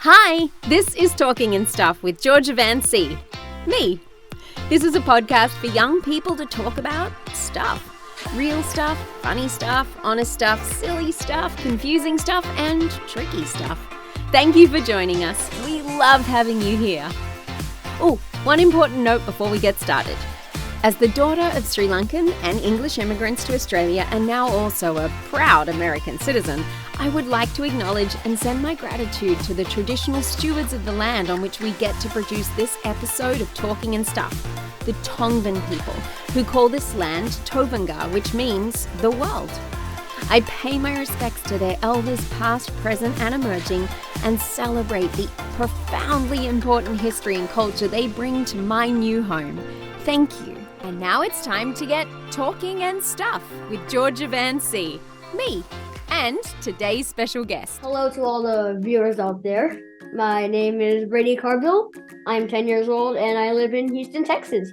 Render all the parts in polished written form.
Hi, this is Talking and Stuff with Georgia Van C. Me. This is a podcast for young people to talk about stuff. Real stuff, funny stuff, honest stuff, silly stuff, confusing stuff, and tricky stuff. Thank you for joining us. We love having you here. Oh, one important note before we get started. As the daughter of Sri Lankan and English immigrants to Australia and now also a proud American citizen, I would like to acknowledge and send my gratitude to the traditional stewards of the land on which we get to produce this episode of Talking and Stuff, the Tongvan people, who call this land Tovanga, which means the world. I pay my respects to their elders past, present and emerging and celebrate the profoundly important history and culture they bring to my new home. Thank you. And now it's time to get Talking and Stuff with Georgia Van C, me, and today's special guest. Hello to all the viewers out there. My name is Brady. I'm 10 years old and I live in Houston, Texas.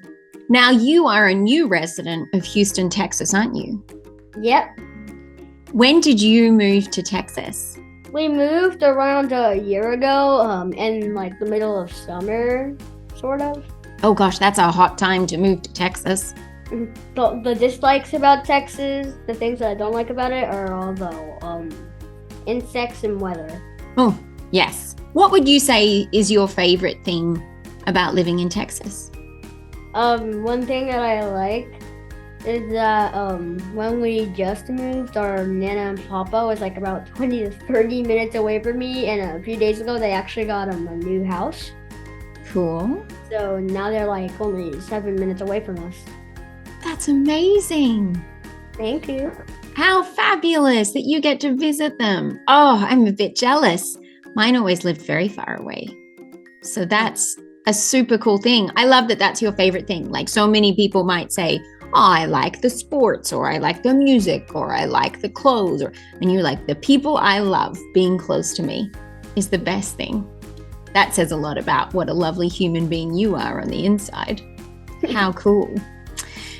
Now you are a new resident of Houston, Texas, aren't you? Yep. When did you move to Texas? We moved around a year ago, in like the middle of summer, sort of. Oh gosh, that's a hot time to move to Texas. The dislikes about Texas, the things that I don't like about it are all the insects and weather. Oh, yes. What would you say is your favorite thing about living in Texas? One thing that I like is that when we just moved, our Nana and Papa was like about 20 to 30 minutes away from me, and a few days ago they actually got a new house. Cool. So now they're like only 7 minutes away from us. That's amazing. Thank you. How fabulous that you get to visit them. Oh, I'm a bit jealous. Mine always lived very far away. So that's a super cool thing. I love that that's your favorite thing. Like so many people might say, oh, I like the sports, or I like the music, or I like the clothes, and you're like, the people I love being close to me is the best thing. That says a lot about what a lovely human being you are on the inside. How cool.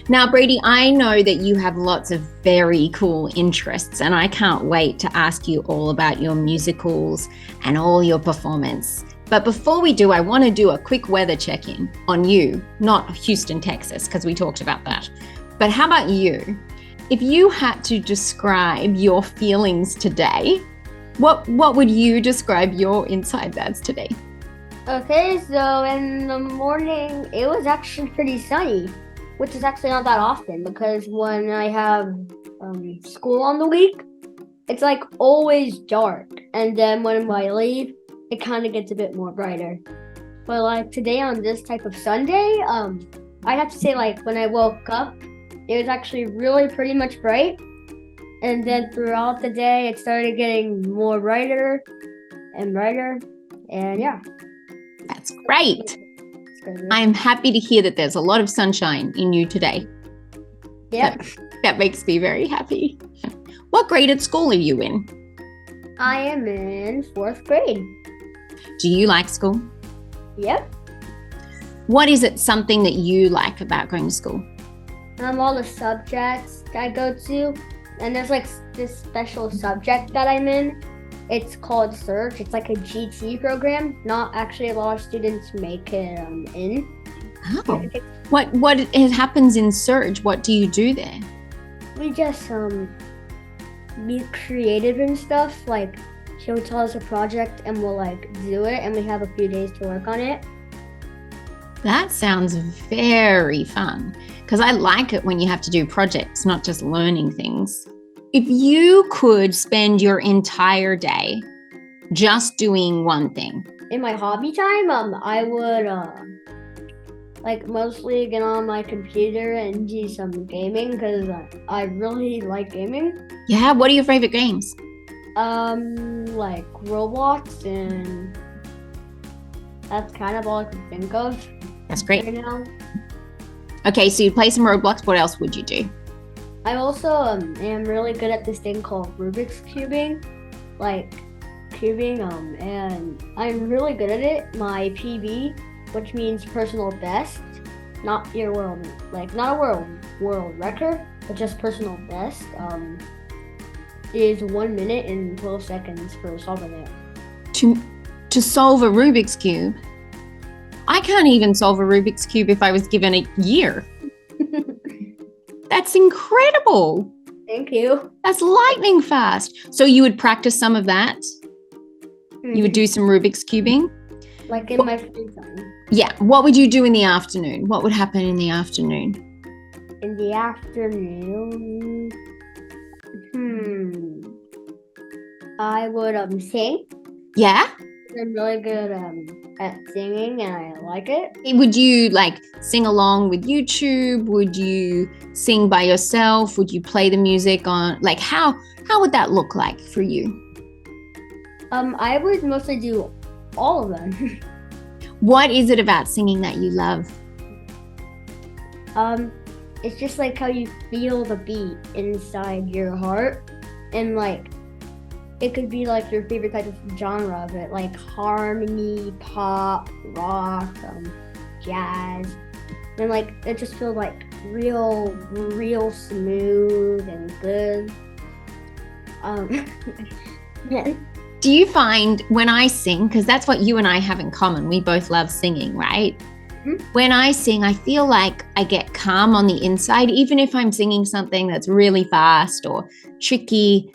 Now, Brady, I know that you have lots of very cool interests, and I can't wait to ask you all about your musicals and all your performance. But before we do, I want to do a quick weather check-in on you, not Houston, Texas, because we talked about that. But how about you? If you had to describe your feelings today, what would you describe your insides as today? Okay, so in the morning, it was actually pretty sunny, which is actually not that often because when I have school on the week, it's like always dark. And then when I leave, it kind of gets a bit more brighter. But like today on this type of Sunday, I have to say like when I woke up, it was actually really pretty much bright. And then throughout the day, it started getting more brighter and brighter. And yeah. That's great. I'm happy to hear that there's a lot of sunshine in you today. Yep. That makes me very happy. What grade at school are you in? I am in 4th grade. Do you like school? Yep. What is it something that you like about going to school? All the subjects I go to, and there's like this special subject that I'm in. It's called Search. It's like a GT program. Not actually a lot of students make it in. Oh. What happens in Search? What do you do there? We just be creative and stuff. Like she'll tell us a project and we'll like do it, and we have a few days to work on it. That sounds very fun because I like it when you have to do projects, not just learning things. If you could spend your entire day just doing one thing. In my hobby time, I would like mostly get on my computer and do some gaming because I really like gaming. Yeah, what are your favorite games? Like Roblox, and that's kind of all I can think of. That's great. Right now. Okay, so you play some Roblox. What else would you do? I also am really good at this thing called Rubik's cubing, and I'm really good at it. My PB, which means personal best, not your world, not a world record, but just personal best, is 1 minute and 12 seconds for solving it. To to solve a Rubik's Cube. I can't even solve a Rubik's Cube if I was given a year. That's incredible. Thank you. That's lightning fast. So you would practice some of that? You would do some Rubik's cubing? Like in my free time. Yeah. What would you do in the afternoon? What would happen in the afternoon? In the afternoon, I would sing. Yeah? I'm really good at singing and I like it. Would you like sing along with YouTube? Would you sing by yourself? Would you play the music on, like how would that look like for you? I would mostly do all of them. What is it about singing that you love? It's just like how you feel the beat inside your heart, and like it could be like your favorite type of genre of it, like harmony, pop, rock, jazz, and like it just feels like real smooth and good. Do you find when I sing, because that's what you and I have in common, we both love singing, right? When I sing, I feel like I get calm on the inside, even if I'm singing something that's really fast or tricky.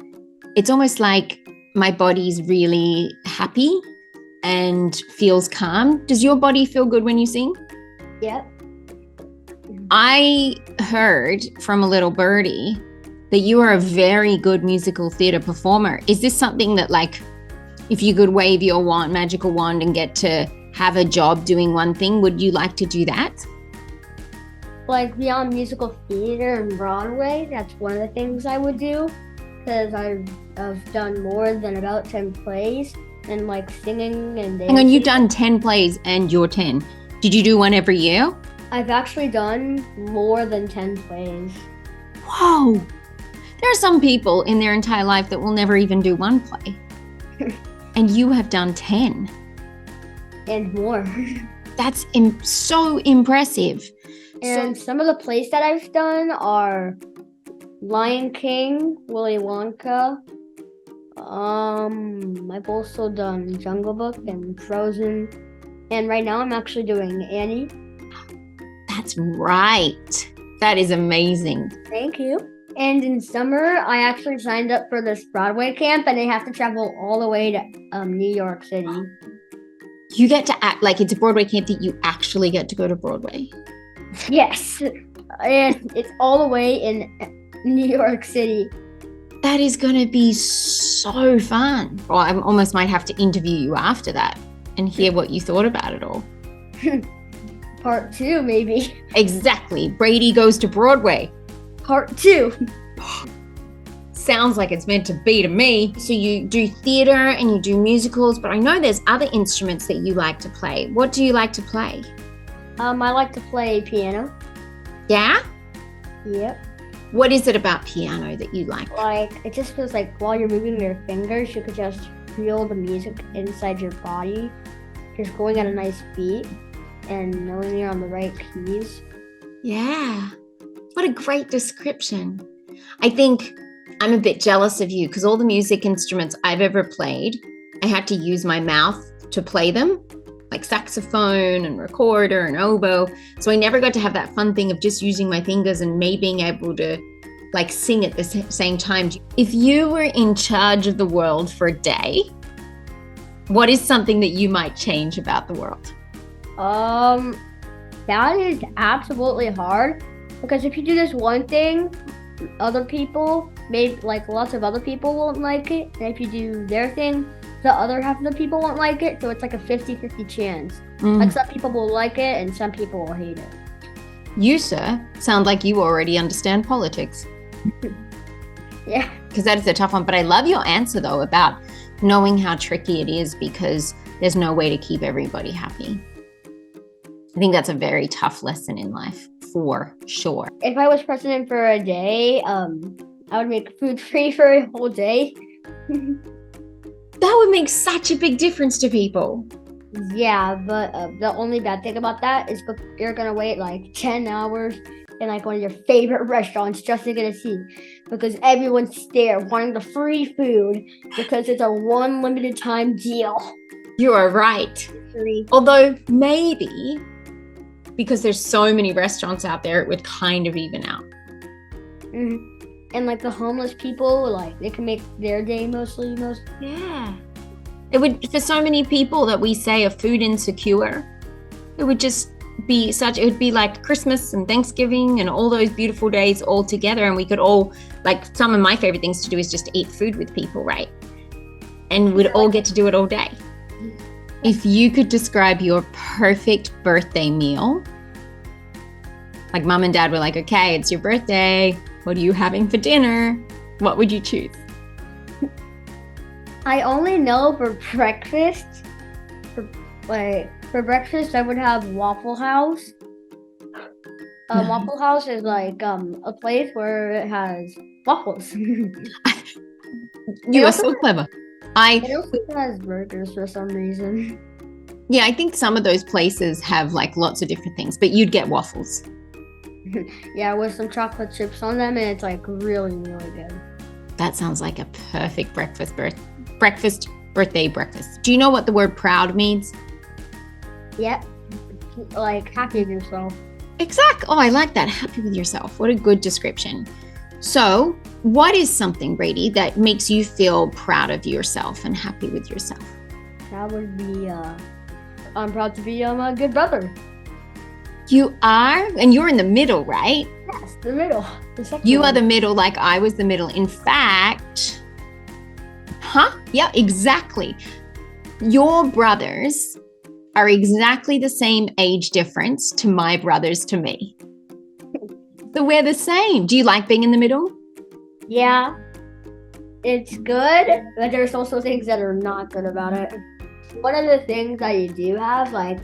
It's almost like my body's really happy and feels calm. Does your body feel good when you sing? Yep. I heard from a little birdie that you are a very good musical theater performer. Is this something that, like, if you could wave your magical wand and get to have a job doing one thing, would you like to do that? Like beyond musical theater and Broadway, that's one of the things I would do, because I've done more than about 10 plays and like singing and dancing. Hang on, you've done 10 plays and you're 10. Did you do one every year? I've actually done more than 10 plays. Whoa. There are some people in their entire life that will never even do one play. And you have done 10. And more. That's so impressive. And some of the plays that I've done are Lion King, Willy Wonka. I've also done Jungle Book and Frozen. And right now I'm actually doing Annie. That's right. That is amazing. Thank you. And in summer, I actually signed up for this Broadway camp, and I have to travel all the way to New York City. You get to act like it's a Broadway camp that you actually get to go to Broadway. Yes. And it's all the way in New York City. That is going to be so fun. Well, I almost might have to interview you after that and hear what you thought about it all. Part 2, maybe. Exactly. Brady goes to Broadway. Part 2. Sounds like it's meant to be to me. So you do theater and you do musicals, but I know there's other instruments that you like to play. What do you like to play? I like to play piano. Yeah? Yep. What is it about piano that you like? Like, it just feels like while you're moving your fingers, you could just feel the music inside your body, just going at a nice beat and knowing you're on the right keys. Yeah. What a great description. I think I'm a bit jealous of you because all the music instruments I've ever played, I had to use my mouth to play them, like saxophone and recorder and oboe. So I never got to have that fun thing of just using my fingers and me being able to like sing at the same time. If you were in charge of the world for a day, what is something that you might change about the world? That is absolutely hard, because if you do this one thing, other people, maybe like lots of other people won't like it. And if you do their thing, the other half of the people won't like it. So it's like a 50-50 chance. Like some people will like it and some people will hate it. You, sir, sound like you already understand politics. Yeah. Because that is a tough one. But I love your answer, though, about knowing how tricky it is because there's no way to keep everybody happy. I think that's a very tough lesson in life, for sure. If I was president for a day, I would make food free for a whole day. That would make such a big difference to people. Yeah, but the only bad thing about that is you're going to wait like 10 hours in like one of your favorite restaurants just to get a seat, because everyone's there wanting the free food because it's a one limited time deal. You are right. 3. Although maybe because there's so many restaurants out there, it would kind of even out. And like the homeless people, like they can make their day mostly. Yeah. It would, for so many people that we say are food insecure, it would just be it would be like Christmas and Thanksgiving and all those beautiful days all together. And we could all, like, some of my favorite things to do is just eat food with people, right? And we'd all get to do it all day. If you could describe your perfect birthday meal, like mom and dad were like, okay, it's your birthday. What are you having for dinner? What would you choose? I only know for breakfast. For breakfast, I would have Waffle House. Waffle House is like a place where it has waffles. You are so clever. It also has burgers for some reason. Yeah, I think some of those places have like lots of different things, but you'd get waffles. Yeah, with some chocolate chips on them, and it's like really, really good. That sounds like a perfect birthday breakfast. Do you know what the word proud means? Yep. Like happy with yourself. Exactly. Oh, I like that. Happy with yourself. What a good description. So, what is something, Brady, that makes you feel proud of yourself and happy with yourself? That would be, I'm proud to be a good brother. You are? And you're in the middle, right? Yes, the middle. You are the middle, like I was the middle. In fact, yeah, exactly. Your brothers are exactly the same age difference to my brothers to me. So we're the same. Do you like being in the middle? Yeah, it's good, but there's also things that are not good about it. One of the things that you do have, like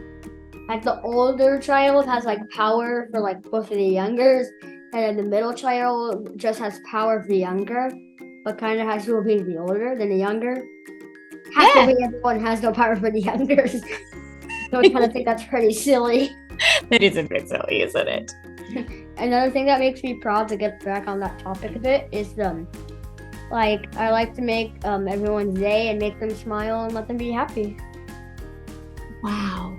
the older child has like power for like both of the youngers, and then the middle child just has power for the younger, but kind of has to obey the older than the younger. Has to obey everyone, has no power for the youngers. So I kind of think that's pretty silly. That is a bit silly, isn't it? Another thing that makes me proud, to get back on that topic a bit, is like I like to make everyone's day and make them smile and let them be happy. Wow.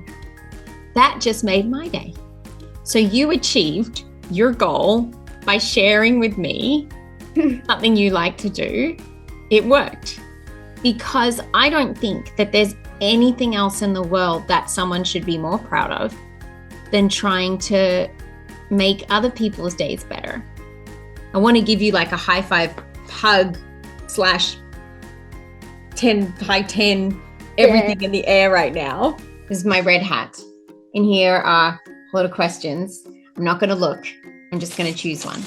That just made my day. So you achieved your goal by sharing with me something you like to do. It worked. Because I don't think that there's anything else in the world that someone should be more proud of than trying to make other people's days better. I want to give you like a high five, hug, / 10 by 10, everything in the air right now. This is my red hat. In here are a lot of questions. I'm not going to look. I'm just going to choose one.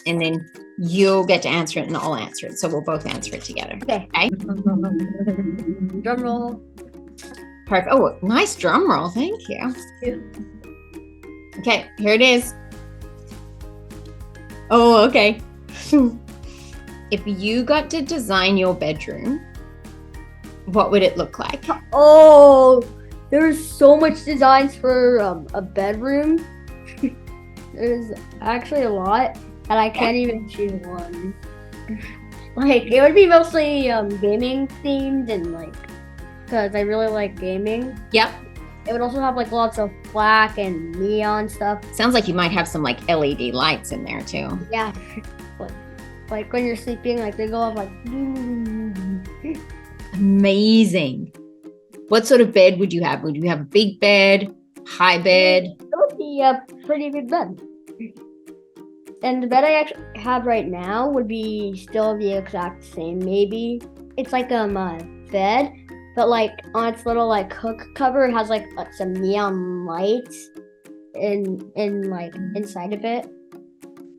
And then you'll get to answer it and I'll answer it. So we'll both answer it together. Okay. Drum roll. Perfect. Oh, nice drum roll. Thank you. Okay, here it is. Oh, okay. If you got to design your bedroom, what would it look like? Oh, there's so much designs for a bedroom. There's actually a lot, and I can't even choose one. Like, it would be mostly gaming themed, and like, because I really like gaming. Yep. It would also have like lots of black and neon stuff. Sounds like you might have some like LED lights in there too. Yeah. Like when you're sleeping, like they go off like. Amazing. What sort of bed would you have? Would you have a big bed, high bed? It would be a pretty big bed. And the bed I actually have right now would be still the exact same. Maybe it's like a bed, but like on its little like hook cover, it has like some neon lights in like inside of it.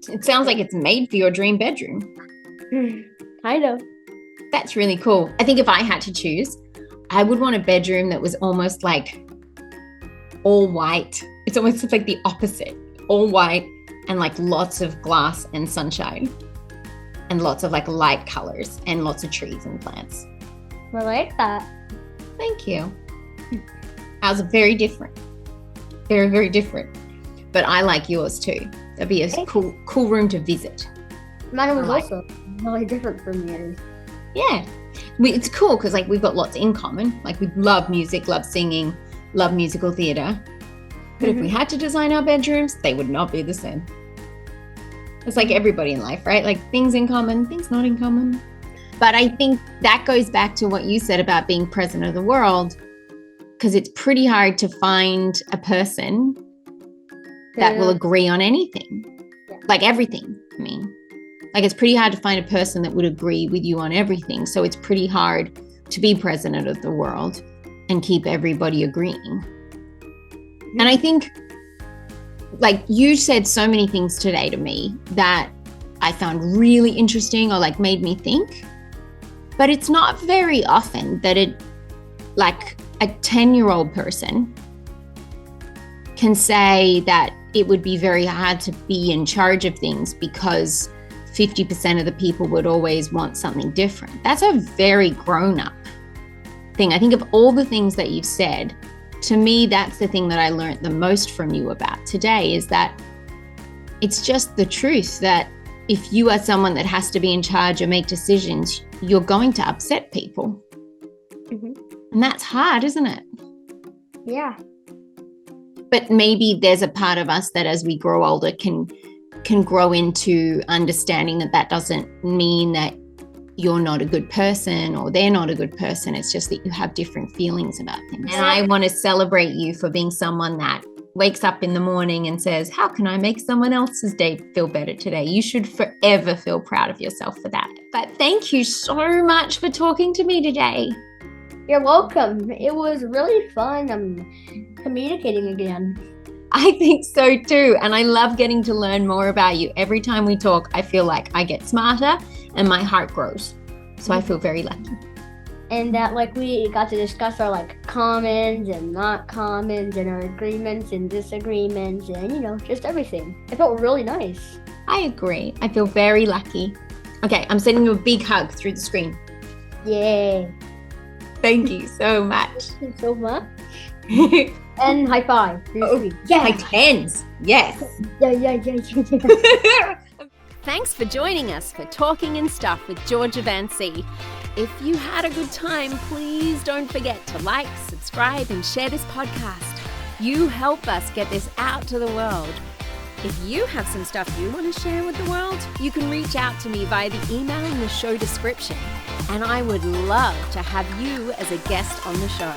It sounds like it's made for your dream bedroom. Kind of. That's really cool. I think if I had to choose, I would want a bedroom that was almost like all white. It's almost like the opposite. All white and like lots of glass and sunshine and lots of like light colors and lots of trees and plants. I like that. Thank you. Ours are very different. Very, very different. But I like yours too. That'd be a cool room to visit. Mine was also really different from yours. Yeah. It's cool because like we've got lots in common. Like we love music, love singing, love musical theater. But if we had to design our bedrooms, they would not be the same. It's like everybody in life, right? Like things in common, things not in common. But I think that goes back to what you said about being present of the world, because it's pretty hard to find a person that will agree on anything, like everything. I mean, like it's pretty hard to find a person that would agree with you on everything. So it's pretty hard to be president of the world and keep everybody agreeing. And I think, like you said so many things today to me that I found really interesting or like made me think, but it's not very often that like a 10-year-old person can say that it would be very hard to be in charge of things because 50% of the people would always want something different. That's a very grown-up thing. I think of all the things that you've said, to me, that's the thing that I learned the most from you about today, is that it's just the truth that if you are someone that has to be in charge or make decisions, you're going to upset people. And that's hard, isn't it? Yeah. But maybe there's a part of us that as we grow older can grow into understanding that that doesn't mean that you're not a good person or they're not a good person. It's just that you have different feelings about things. And I want to celebrate you for being someone that wakes up in the morning and says, how can I make someone else's day feel better today? You should forever feel proud of yourself for that. But thank you so much for talking to me today. You're welcome. It was really fun. I'm communicating again. I think so too. And I love getting to learn more about you. Every time we talk, I feel like I get smarter and my heart grows. So I feel very lucky. And that like we got to discuss our like commons and not commons and our agreements and disagreements and just everything. It felt really nice. I agree. I feel very lucky. Okay, I'm sending you a big hug through the screen. Yay. Thank you so much. Thank you so much. And high five. Yeah. High tens. Yes. Yeah. Thanks for joining us for Talking and Stuff with Georgia Van C. If you had a good time, please don't forget to like, subscribe, and share this podcast. You help us get this out to the world. If you have some stuff you want to share with the world, you can reach out to me via the email in the show description, and I would love to have you as a guest on the show.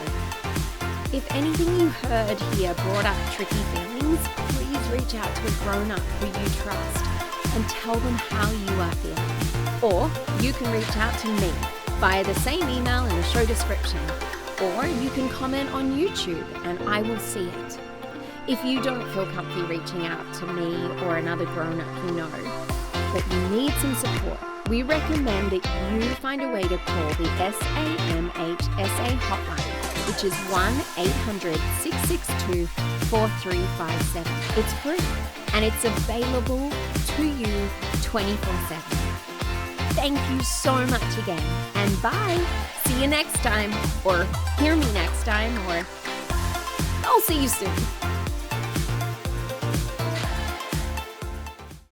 If anything you heard here brought up tricky feelings, please reach out to a grown-up who you trust and tell them how you are feeling. Or you can reach out to me via the same email in the show description. Or you can comment on YouTube and I will see it. If you don't feel comfy reaching out to me or another grown-up you know, but you need some support, we recommend that you find a way to call the SAMHSA hotline, which is 1-800-662-4357. It's free and it's available to you 24/7. Thank you so much again, and bye. See you next time, or hear me next time, or I'll see you soon.